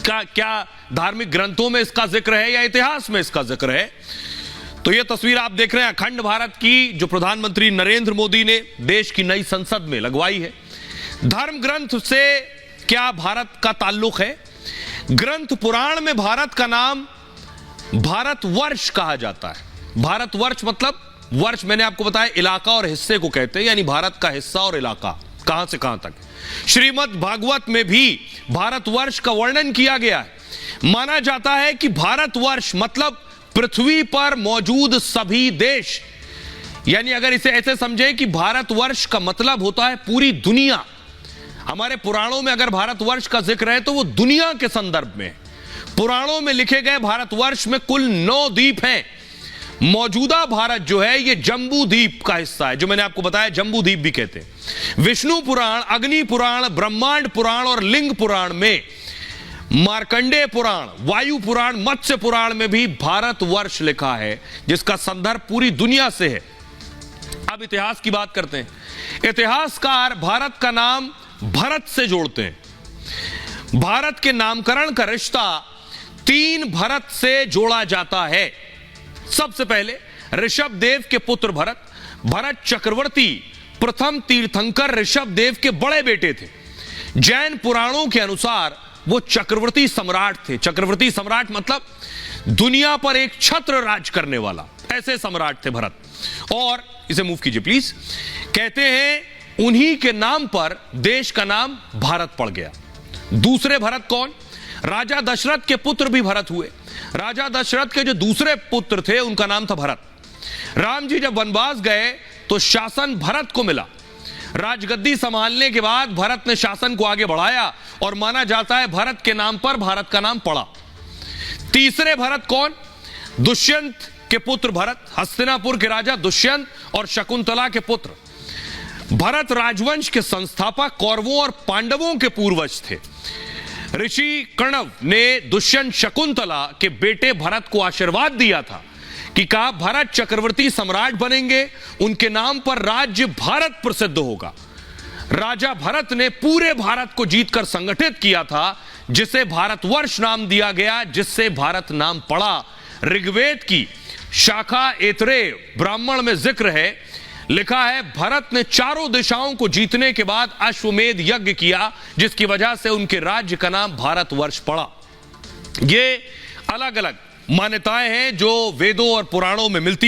इसका क्या धार्मिक ग्रंथों में इसका जिक्र है या इतिहास में इसका जिक्र है? तो यह तस्वीर आप देख रहे हैं अखंड भारत की, जो प्रधानमंत्री नरेंद्र मोदी ने देश की नई संसद में लगवाई है। धर्म ग्रंथ से क्या भारत का ताल्लुक है? ग्रंथ पुराण में भारत का नाम भारतवर्ष कहा जाता है। भारतवर्ष मतलब वर्ष, मैंने आपको बताया, इलाका और हिस्से को कहते हैं, यानी भारत का हिस्सा और इलाका कहां से कहां तक। श्रीमद् भागवत में भी भारतवर्ष का वर्णन किया गया है। माना जाता है कि भारतवर्ष मतलब पृथ्वी पर मौजूद सभी देश, यानी अगर इसे ऐसे समझे कि भारतवर्ष का मतलब होता है पूरी दुनिया। हमारे पुराणों में अगर भारतवर्ष का जिक्र है तो वो दुनिया के संदर्भ में। पुराणों में लिखे गए भारतवर्ष में कुल 9 द्वीप हैं। मौजूदा भारत जो है ये जम्बू द्वीप का हिस्सा है, जो मैंने आपको बताया जम्बू द्वीप भी कहते हैं। विष्णु पुराण, अग्नि पुराण, ब्रह्मांड पुराण और लिंग पुराण में, मार्कंडेय पुराण, वायु पुराण, मत्स्य पुराण में भी भारतवर्ष लिखा है, जिसका संदर्भ पूरी दुनिया से है। अब इतिहास की बात करते हैं। इतिहासकार भारत का नाम भरत से जोड़ते हैं। भारत के नामकरण का रिश्ता 3 भरत से जोड़ा जाता है। सबसे पहले ऋषभ देव के पुत्र भरत। भरत चक्रवर्ती प्रथम तीर्थंकर ऋषभ देव के बड़े बेटे थे। जैन पुराणों के अनुसार वो चक्रवर्ती सम्राट थे। चक्रवर्ती सम्राट मतलब दुनिया पर एक छत्र राज करने वाला, ऐसे सम्राट थे भरत। और इसे मूव कीजिए प्लीज। कहते हैं उन्हीं के नाम पर देश का नाम भारत पड़ गया। दूसरे भरत कौन? राजा दशरथ के पुत्र भी भरत हुए। राजा दशरथ के जो दूसरे पुत्र थे उनका नाम था भरत। राम जी जब वनवास गए तो शासन भरत को मिला। राजगद्दी संभालने के बाद भरत ने शासन को आगे बढ़ाया और माना जाता है भरत के नाम पर भारत का नाम पड़ा। तीसरे भरत कौन? दुष्यंत के पुत्र भरत, हस्तिनापुर के राजा दुष्यंत और शकुंतला के पुत्र। भरत राजवंश के संस्थापक कौरवों और पांडवों के पूर्वज थे। ऋषि कर्णव ने दुष्यंत शकुंतला के बेटे भरत को आशीर्वाद दिया था कि कहा भरत चक्रवर्ती सम्राट बनेंगे, उनके नाम पर राज्य भारत प्रसिद्ध होगा। राजा भरत ने पूरे भारत को जीतकर संगठित किया था, जिसे भारतवर्ष नाम दिया गया, जिससे भारत नाम पड़ा। ऋग्वेद की शाखा ऐतरेय ब्राह्मण में जिक्र है, लिखा है भरत ने चारों दिशाओं को जीतने के बाद अश्वमेध यज्ञ किया, जिसकी वजह से उनके राज्य का नाम भारतवर्ष पड़ा। ये अलग अलग मान्यताएं हैं जो वेदों और पुराणों में मिलती